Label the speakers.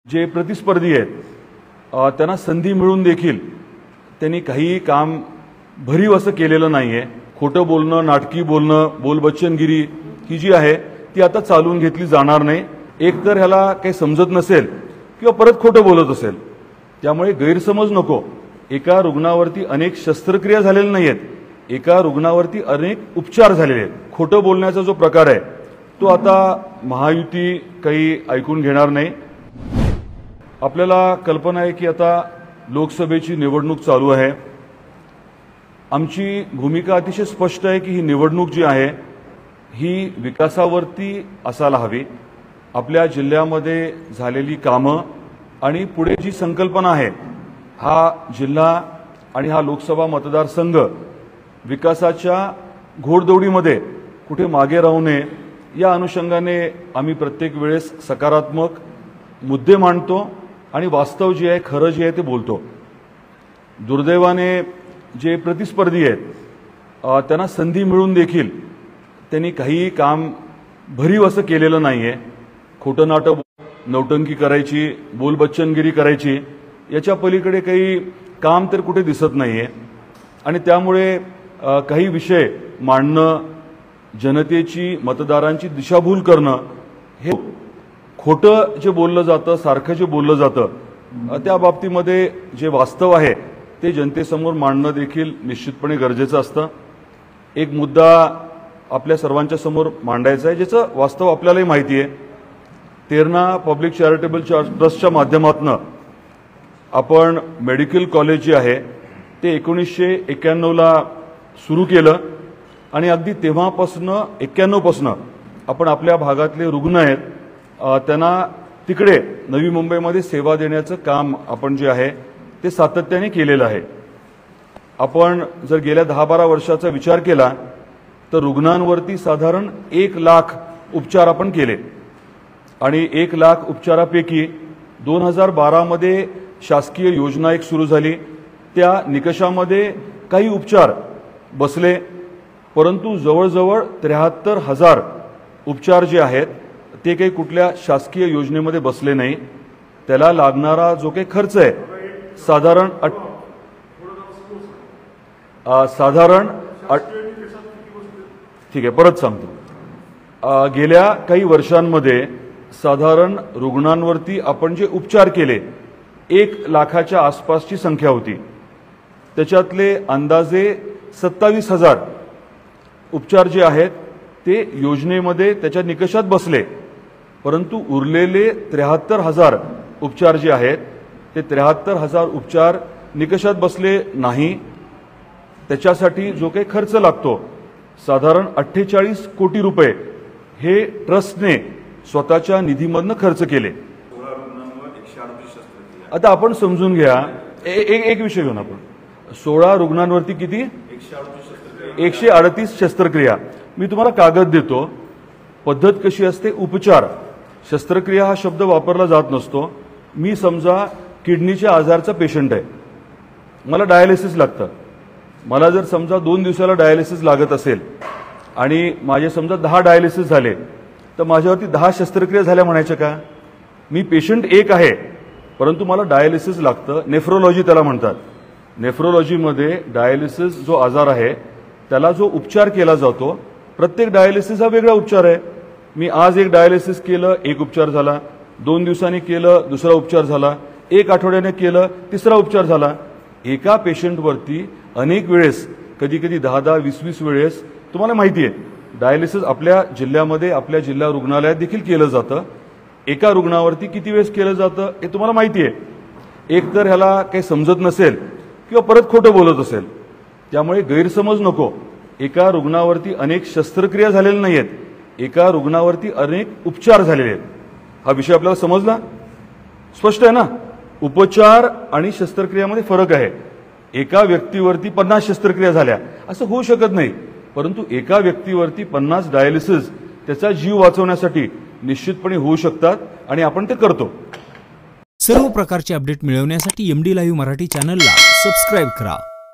Speaker 1: जे प्रतिस्पर्धी आहेत त्यांना संधी मिळून देखील त्यांनी काही काम भरीव असं केलेलं नाहीये। खोटं बोलणं, नाटकी बोलणं, बोलबच्चनगिरी ही जी आहे ती आता चालवून घेतली जाणार नाही। एक तर ह्याला काही समजत नसेल किंवा परत खोटं बोलत असेल, त्यामुळे गैरसमज नको। एका रुग्णावरती अनेक शस्त्रक्रिया झालेल्या नाहीयेत, एका रुग्णावरती अनेक उपचार झालेले आहेत। खोटं बोलण्याचा जो प्रकार आहे तो आता महायुती काही ऐकून घेणार नाही। आपल्याला कल्पना आहे की आता लोकसभेची निवडणूक चालू आहे। आमची भूमिका अतिशय स्पष्ट आहे की ही निवडणूक जी आहे ही विकासावरती असायला हवी। आपल्या जिल्ह्यामध्ये झालेली कामं आणि पुढे जी संकल्पना आहे, हा जिल्हा आणि हा लोकसभा मतदारसंघ विकासाच्या घोडदौडीमध्ये कुठे मागे राहू नये या अनुषंगाने आम्ही प्रत्येक वेळेस सकारात्मक मुद्दे मांडतो आणि वास्तव जे आहे, खरं जे आहे ते बोलतो। दुर्दैवाने जे प्रतिस्पर्धी आहेत त्यांना संधी मिळून देखील त्यांनी काही काम भरीव असं केलेलं नाहीये। खोटं नाटक, नौटंकी करायची, बोलबच्चनगिरी करायची, याच्या पलीकडे काही काम तर कुठे दिसत नाहीये। आणि त्यामुळे काही विषय मांडणं, जनतेची, मतदारांची दिशाभूल करणं, हे खोटं जे बोललं जातं, सारखं जे बोललं जातं, त्या बाबतीमध्ये जे वास्तव आहे ते जनतेसमोर मांडणं देखील निश्चितपणे गरजेचं असतं। एक मुद्दा आपल्या सर्वांच्या समोर मांडायचा आहे ज्याचं वास्तव आपल्यालाही माहिती आहे। तेरणा पब्लिक चॅरिटेबल ट्रस्टच्या माध्यमातून आपण मेडिकल कॉलेज जे आहे ते 1991ला सुरू केलं आणि अगदी तेव्हापासून 91 पासून आपण आपल्या भागातले रुग्ण आहेत त्यांना तिकडे नवी मुंबईमध्ये सेवा देण्याचं काम आपण जे आहे ते सातत्याने केलेलं आहे। आपण जर गेल्या 10-12 वर्षाचा विचार केला तर रुग्णांवरती साधारण 1 लाख उपचार आपण केले आणि 1 लाख उपचारापैकी 2012 मध्ये शासकीय योजना एक सुरू झाली, त्या निकषामध्ये काही उपचार बसले, परंतु जवळजवळ 73,000 उपचार जे आहेत ते काही कुठल्या शासकीय योजनेमध्ये बसले नाही। त्याला लागणारा जो काही खर्च आहे साधारण ठीक आहे, परत सांगतो। गेल्या काही वर्षांमध्ये साधारण रुग्णांवरती आपण जे उपचार केले 1 लाखाच्या आसपासची संख्या होती। त्याच्यातले अंदाजे 27,000 उपचार जे आहेत ते योजनेमध्ये त्याच्या निकषात बसले, परंतु उरलेले 73,000 उपचार जे आहेत ते 73,000 उपचार निकषात बसले नाही। त्याच्यासाठी जो काही खर्च लागतो साधारण 48 कोटी रुपये हे ट्रस्टने स्वतःच्या निधीमधून खर्च केले। आता आपण समजून घ्या, एक विषय घेऊन आपण 16 रुग्णांवरती किती 138 शस्त्रक्रिया। मी तुम्हाला कागद देतो, पद्धत कशी असते। उपचार, शस्त्रक्रिया हा शब्द वापरला जात नसतो। मी समजा किडनीच्या आजारचा पेशंट आहे, मला डायलिसिस लागतं। मला जर समजा 2 दिवसाला डायलिसिस लागत असेल आणि माझे समजा 10 डायलिसिस झाले तर माझ्यावरती 10 शस्त्रक्रिया झाल्या म्हणायच्या का? मी पेशंट एक आहे परंतु मला डायलिसिस लागतं। नेफ्रोलॉजी त्याला म्हणतात। नेफ्रोलॉजीमध्ये डायलिसिस जो आजार आहे त्याला जो उपचार केला जातो, प्रत्येक डायलिसिस हा वेगळा उपचार आहे। मी आज एक डायलिसिस केलं, एक उपचार झाला, 2 दिवसांनी केलं, दुसरा उपचार झाला, 1 आठवड्याने केलं, तिसरा उपचार झाला। एका पेशंटवरती अनेक वेळेस, कधी कधी 10-10, 20-20 वेळेस, तुम्हाला माहिती आहे डायलिसिस आपल्या जिल्ह्यामध्ये, आपल्या जिल्हा रुग्णालयात देखील केलं जातं। एका रुग्णावरती किती वेळेस केलं जातं हे तुम्हाला माहिती आहे। एक तर ह्याला काही समजत नसेल किंवा परत खोटं बोलत असेल, त्यामुळे गैरसमज नको। एका रुग्णावरती अनेक शस्त्रक्रिया झालेल्या नाहीयेत, एका रुग्णावरती अनेक उपचार झालेले आहेत। हा विषय आपल्याला समजला? स्पष्ट आहे ना? उपचार आणि शस्त्रक्रियामध्ये फरक आहे। एका व्यक्तीवरती 50 शस्त्रक्रिया झाल्या असं होऊ शकत नाही, परंतु एका व्यक्तीवरती 50 डायलिसिस त्याचा जीव वाचवण्यासाठी निश्चितपणे होऊ शकतात आणि आपण ते करतो।
Speaker 2: सर्व प्रकारचे अपडेट मिळवण्यासाठी MD लाईव्ह मराठी चॅनलला सबस्क्राइब करा।